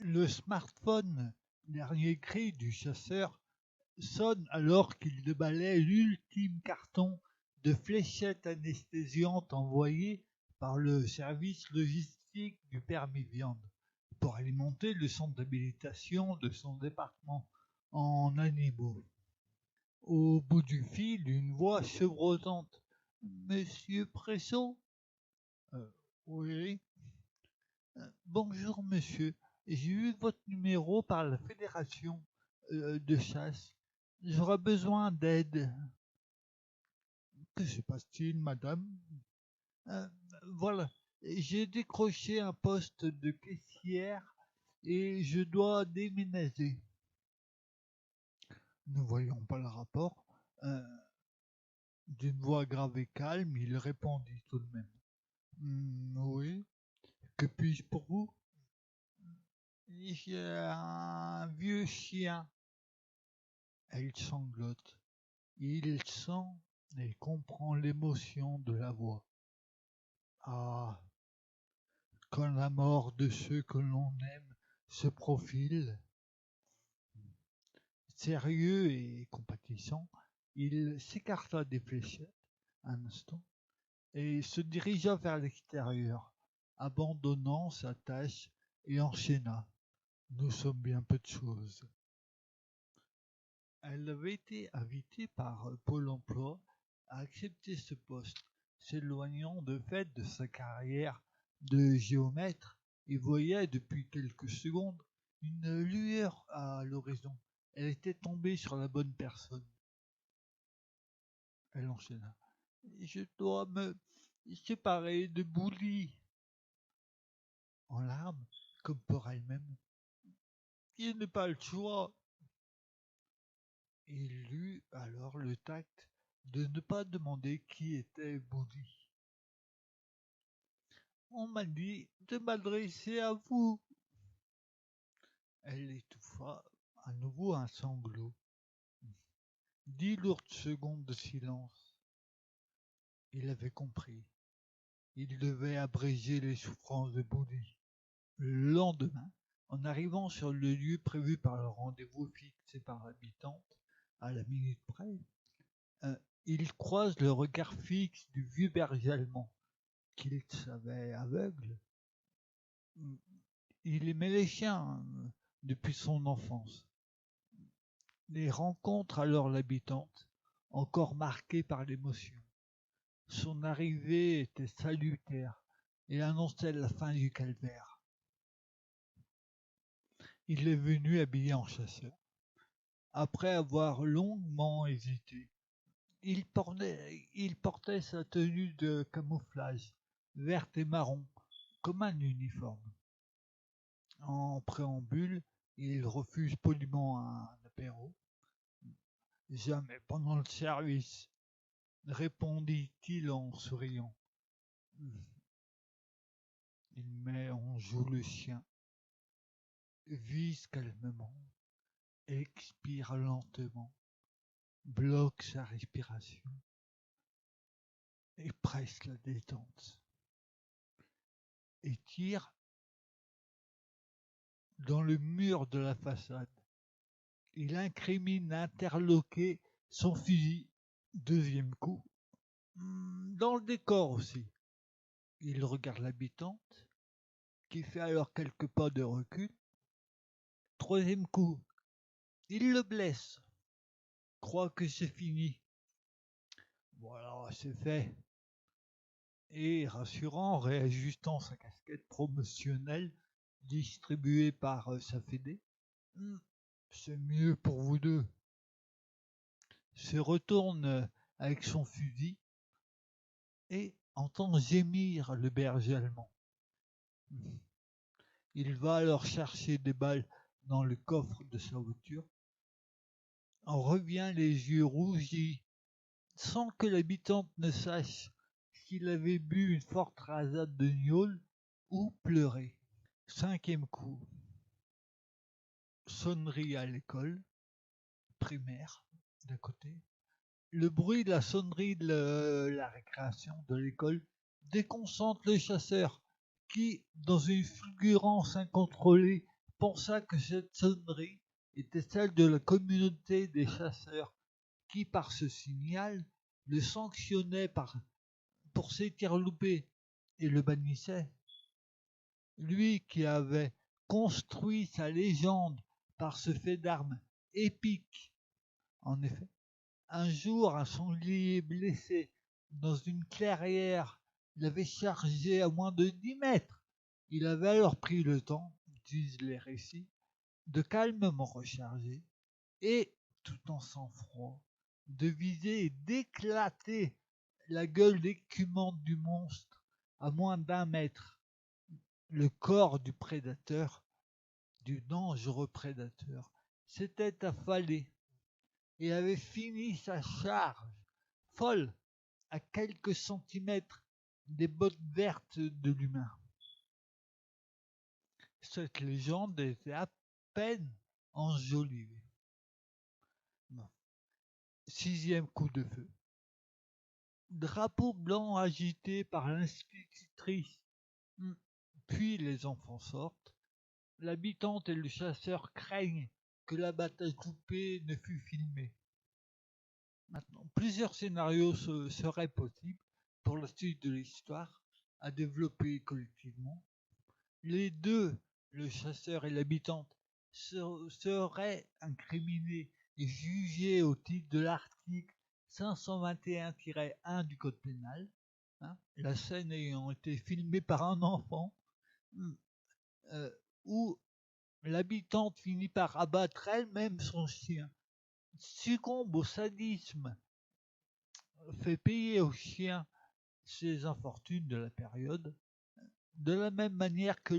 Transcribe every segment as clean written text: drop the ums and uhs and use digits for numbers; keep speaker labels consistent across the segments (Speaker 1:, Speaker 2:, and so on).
Speaker 1: Le smartphone, dernier cri du chasseur, sonne alors qu'il déballait l'ultime carton de fléchettes anesthésiantes envoyé par le service logistique du permis viande pour alimenter le centre d'habilitation de son département en animaux. Au bout du fil, une voix chevrotante. Monsieur Pressot? Oui. Bonjour monsieur, j'ai eu votre numéro par la fédération de chasse. J'aurais besoin d'aide. Que se passe-t-il, madame? Euh, voilà, j'ai décroché un poste de caissière et je dois déménager. Ne voyons pas le rapport. Euh, D'une voix grave et calme, il répondit tout de même. Oui, que puis-je pour vous? J'ai un vieux chien. Elle sanglote. Il sent et comprend l'émotion de la voix. Ah, quand la mort de ceux que l'on aime se profile, sérieux et compatissant, il s'écarta des fléchettes un instant et se dirigea vers l'extérieur, abandonnant sa tâche et enchaîna. Nous sommes bien peu de choses. Elle avait été invitée par Pôle emploi à accepter ce poste, s'éloignant de fait de sa carrière de géomètre et voyait depuis quelques secondes une lueur à l'horizon. Elle était tombée sur la bonne personne. Elle enchaîna. Je dois me séparer de Bouli. En larmes, comme pour elle-même. Il n'est pas le choix. Il eut alors le tact de ne pas demander qui était Bouli. On m'a dit de m'adresser à vous. Elle étouffa à nouveau un sanglot. 10 lourdes secondes de silence. Il avait compris. Il devait abréger les souffrances de Bouli. Le lendemain, en arrivant sur le lieu prévu par le rendez-vous fixé par l'habitante, à la minute près, il croise le regard fixe du vieux berger allemand, qu'il savait aveugle. Il aimait les chiens depuis son enfance. Les rencontre alors l'habitante, encore marquée par l'émotion. Son arrivée était salutaire et annonçait la fin du calvaire. Il est venu habillé en chasseur. Après avoir longuement hésité, il portait sa tenue de camouflage, verte et marron, comme un uniforme. En préambule, il refuse poliment un apéro. Jamais pendant le service, répondit-il en souriant. Il met en joue le chien, vise calmement, expire lentement, bloque sa respiration et presse la détente. Et tire dans le mur de la façade. Il incrimine interloqué son fusil. Deuxième coup. Dans le décor aussi. Il regarde l'habitante, qui fait alors quelques pas de recul. Troisième coup. Il le blesse. Croit que c'est fini. Voilà, c'est fait. Et rassurant, réajustant sa casquette promotionnelle distribuée par sa fédé. C'est mieux pour vous deux. Se retourne avec son fusil et entend gémir le berger allemand. Il va alors chercher des balles dans le coffre de sa voiture. En revient les yeux rougis, sans que l'habitante ne sache s'il avait bu une forte rasade de gnôle ou pleuré. Cinquième coup. Sonnerie à l'école primaire d'à côté. Le bruit de la sonnerie de la récréation de l'école déconcentre le chasseur qui, dans une fulgurance incontrôlée, pensa que cette sonnerie était celle de la communauté des chasseurs qui, par ce signal, le sanctionnait pour ses tirs loupés et le bannissait. Lui qui avait construit sa légende par ce fait d'armes épique. En effet, un jour, un sanglier blessé dans une clairière l'avait chargé à moins de 10 mètres. Il avait alors pris le temps, disent les récits, de calmement recharger et, tout en sang-froid, de viser et d'éclater la gueule écumante du monstre à moins d'1 mètre. Le corps du prédateur, du dangereux prédateur, s'était affalé et avait fini sa charge, folle, à quelques centimètres des bottes vertes de l'humain. Cette légende était à peine enjolivée. Bon. 6e coup de feu. Drapeau blanc agité par l'institutrice, puis les enfants sortent. L'habitante et le chasseur craignent que l'abattage coupé ne fût filmé. Maintenant, plusieurs scénarios seraient possibles pour la suite de l'histoire à développer collectivement. Les deux, le chasseur et l'habitante, seraient incriminés et jugés au titre de l'article 521-1 du Code pénal, la scène ayant été filmée par un enfant, où l'habitante finit par abattre elle-même son chien, succombe au sadisme, fait payer au chien ses infortunes de la période, de la même manière que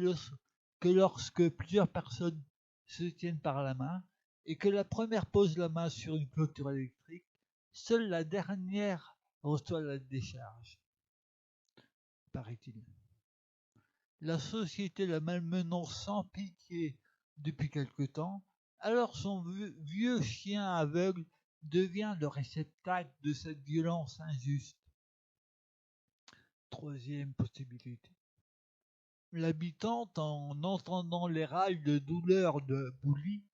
Speaker 1: lorsque plusieurs personnes se tiennent par la main et que la première pose la main sur une clôture électrique, seule la dernière reçoit la décharge, paraît-il. La société la malmenant sans pitié depuis quelque temps, alors son vieux chien aveugle devient le réceptacle de cette violence injuste. 3e possibilité. L'habitante, en entendant les râles de douleur de Bouli,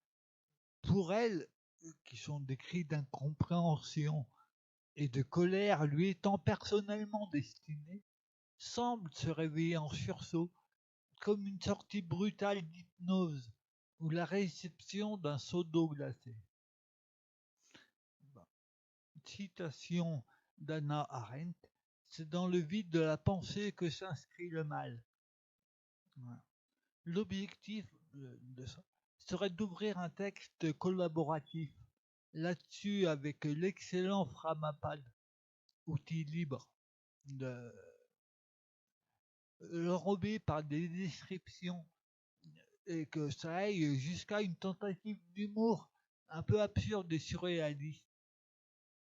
Speaker 1: pour elle, qui sont des cris d'incompréhension et de colère lui étant personnellement destinés, semble se réveiller en sursaut, comme une sortie brutale d'hypnose ou la réception d'un seau d'eau glacée. Citation d'Hannah Arendt, c'est dans le vide de la pensée que s'inscrit le mal. Voilà. L'objectif de ça serait d'ouvrir un texte collaboratif là-dessus avec l'excellent Framapad, outil libre, enrobé par des descriptions et que ça aille jusqu'à une tentative d'humour un peu absurde et surréaliste.